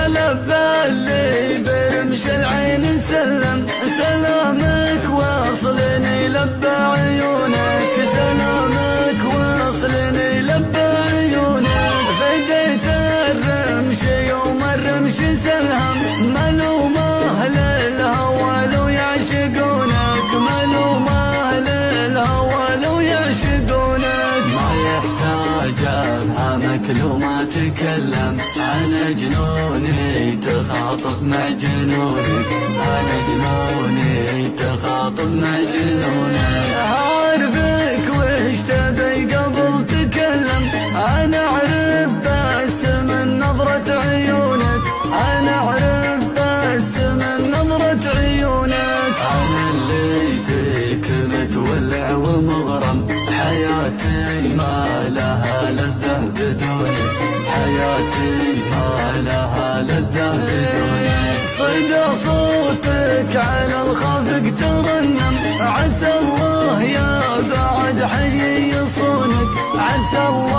لبى اللي برمش العين سلم، سلامك واصلني لبى عيونك، سلامك واصلني لبى عيونك. فديت الرمش يوم الرمش سلهم، ملومه للهوى لو يعشقونك، ملومه للهوى لو يعشقونك. ما يحتاج افهمك لو ما تكلم، انا جنوني تخاطب مع جنونك، انا جنوني تخاطب مع جنونك. اعرفك وش تبي قبل تكلم، انا اعرف بس من نظرة عيونك، انا اعرف بس من نظرة عيونك. انا اللي فيك متولع ومغرم، حياتي ما لها لذة بدونك، حياتي ما لها لذة بدونك. صدى صوتك على الخافق ترنم، عسى الله يا بعد حي يصونك، عسى الله